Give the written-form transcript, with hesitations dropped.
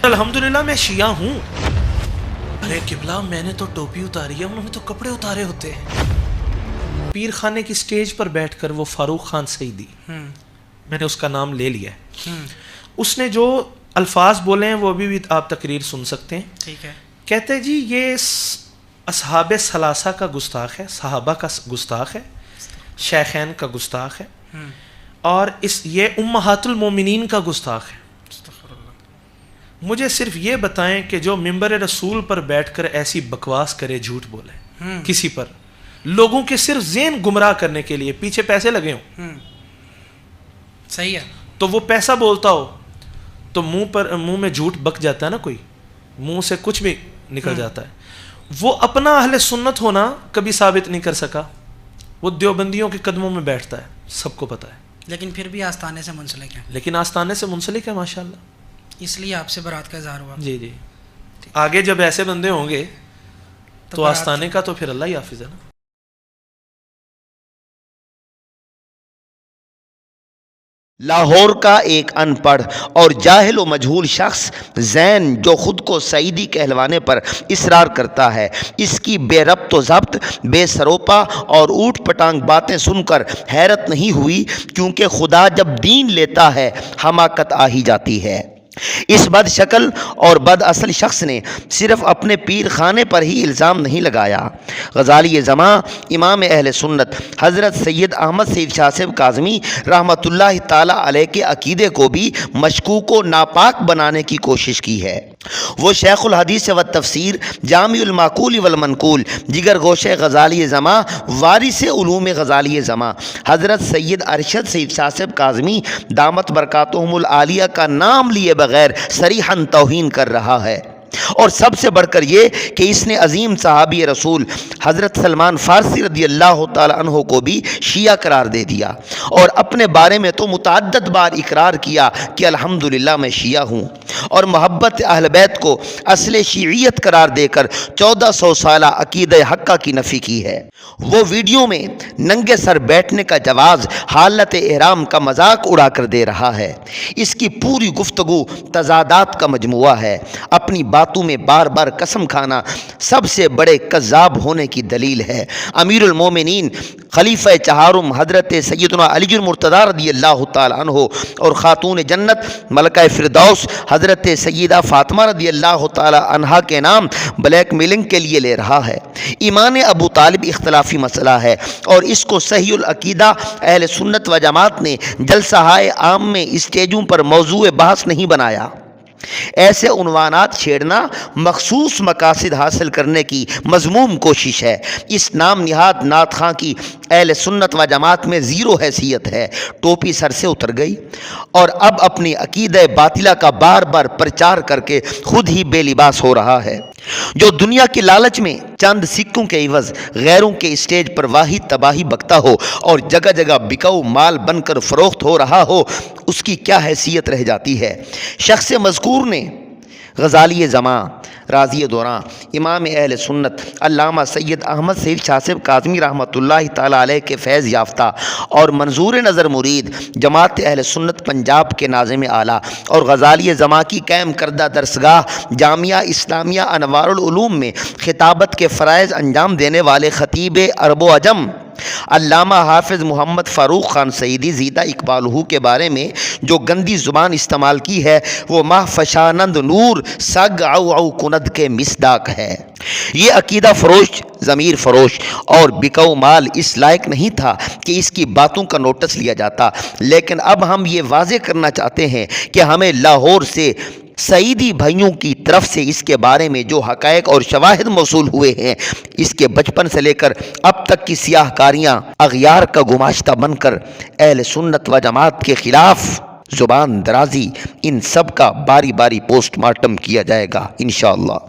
الحمدللہ میں شیعہ ہوں. ارے قبلہ میں نے تو ٹوپی اتاری ہے, انہوں نے تو کپڑے اتارے ہوتے ہیں. پیر خانے کی سٹیج پر بیٹھ کر وہ فاروق خان سعیدی, میں نے اس کا نام لے لیا ہے, اس نے جو الفاظ بولے ہیں وہ ابھی بھی آپ تقریر سن سکتے ہیں. ٹھیک ہے. کہتے جی یہ اصحاب ثلاثہ کا گستاخ ہے, صحابہ کا گستاخ ہے, شیخین کا گستاخ ہے, اور یہ امہات المومنین کا گستاخ ہے. مجھے صرف یہ بتائیں کہ جو ممبر رسول پر بیٹھ کر ایسی بکواس کرے, جھوٹ بولے کسی پر, لوگوں کے صرف ذہن گمراہ کرنے کے لیے, پیچھے پیسے لگے ہوں, صحیح ہے, تو وہ پیسہ بولتا ہو تو منہ میں جھوٹ بک جاتا ہے نا, کوئی منہ سے کچھ بھی نکل جاتا ہے. وہ اپنا اہل سنت ہونا کبھی ثابت نہیں کر سکا, وہ دیوبندیوں کے قدموں میں بیٹھتا ہے, سب کو پتا ہے, لیکن پھر بھی آستانے سے منسلک ہے. لیکن آستانے سے منسلک ہے ماشاءاللہ, اس لیے آپ سے برات کا اظہار ہوا. جی جی, آگے جب ایسے بندے ہوں گے تو آستانے کا تو پھر اللہ ہی حافظ ہے نا. لاہور کا ایک ان پڑھ اور جاہل و مجہول شخص زین جو خود کو سعیدی کہلوانے پر اصرار کرتا ہے, اس کی بے ربط و ضبط, بے سروپا اور اوٹ پٹانگ باتیں سن کر حیرت نہیں ہوئی, کیونکہ خدا جب دین لیتا ہے حماقت آ ہی جاتی ہے. اس بد شکل اور بد اصل شخص نے صرف اپنے پیر خانے پر ہی الزام نہیں لگایا. غزالی زماں امام اہل سنت حضرت سید احمد سید شاہ صاحب کاظمی رحمۃ اللہ تعالیٰ علیہ کے عقیدے کو بھی مشکوک و ناپاک بنانے کی کوشش کی ہے. وہ شیخ الحدیث و تفسیر جامع المعقول والمنقول جگر گوشہ غزالی زماں وارث علوم غزالی زماں حضرت سید ارشد سید شاہ صاحب کاظمی دامت برکاتہم العالیہ کا نام لیے بغیر صریحاً توہین کر رہا ہے. اور سب سے بڑھ کر یہ کہ اس نے عظیم صحابی رسول حضرت سلمان فارسی رضی اللہ تعالی عنہ کو بھی شیعہ قرار دے دیا, اور اپنے بارے میں تو متعدد بار اقرار کیا کہ الحمدللہ میں شیعہ ہوں, اور محبت اہل بیت کو اصل شیعیت قرار دے کر 1400 سالہ عقیدہ حقہ کی نفی کی ہے. وہ ویڈیو میں ننگے سر بیٹھنے کا جواز حالت احرام کا مذاق اڑا کر دے رہا ہے. اس کی پوری گفتگو تضادات کا مجموعہ ہے. اپنی باتوں میں بار بار قسم کھانا سب سے بڑے کذاب ہونے کی دلیل ہے. امیر المومنین خلیفہ چہارم حضرت سیدنا علی المرتضیٰ رضی اللہ تعالی عنہ اور خاتون جنت ملکہ فردوس حضرت سیدہ فاطمہ رضی اللہ تعالی عنہا کے نام بلیک میلنگ کے لیے لے رہا ہے. ایمان ابو طالب اختلافی مسئلہ ہے, اور اس کو صحیح العقیدہ اہل سنت و جماعت نے جلسہ عام میں اسٹیجوں پر موضوع بحث نہیں بنایا. ایسے عنوانات چھیڑنا مخصوص مقاصد حاصل کرنے کی مذموم کوشش ہے. اس نام نہاد نعت خاں کی اہل سنت و جماعت میں زیرو حیثیت ہے. ٹوپی سر سے اتر گئی اور اب اپنی عقیدہ باطلہ کا بار بار پرچار کر کے خود ہی بے لباس ہو رہا ہے. جو دنیا کے لالچ میں چند سکوں کے عوض غیروں کے اسٹیج پر واحد تباہی بکتا ہو اور جگہ جگہ بکاؤ مال بن کر فروخت ہو رہا ہو, اس کی کیا حیثیت رہ جاتی ہے. شخص مذکور نے غزالی زماں راضی دوراں امام اہل سنت علامہ سید احمد سید شاہ صاحب کاظمی رحمۃ اللہ تعالی علیہ کے فیض یافتہ اور منظور نظر مرید جماعت اہل سنت پنجاب کے ناظم اعلیٰ اور غزالی زماں کی قائم کردہ درسگاہ جامعہ اسلامیہ انوار العلوم میں خطابت کے فرائض انجام دینے والے خطیب عرب و عجم علامہ حافظ محمد فاروق خان سعیدی زیدہ اقبالہ کے بارے میں جو گندی زبان استعمال کی ہے وہ ماہ فشانند نور سگ او او کند کے مصداق ہے. یہ عقیدہ فروش ضمیر فروش اور بکاؤ مال اس لائق نہیں تھا کہ اس کی باتوں کا نوٹس لیا جاتا, لیکن اب ہم یہ واضح کرنا چاہتے ہیں کہ ہمیں لاہور سے سعیدی بھائیوں کی طرف سے اس کے بارے میں جو حقائق اور شواہد موصول ہوئے ہیں, اس کے بچپن سے لے کر اب تک کی سیاہ کاریاں اغیار کا گماشتہ بن کر اہل سنت و جماعت کے خلاف زبان درازی, ان سب کا باری باری پوسٹ مارٹم کیا جائے گا انشاءاللہ.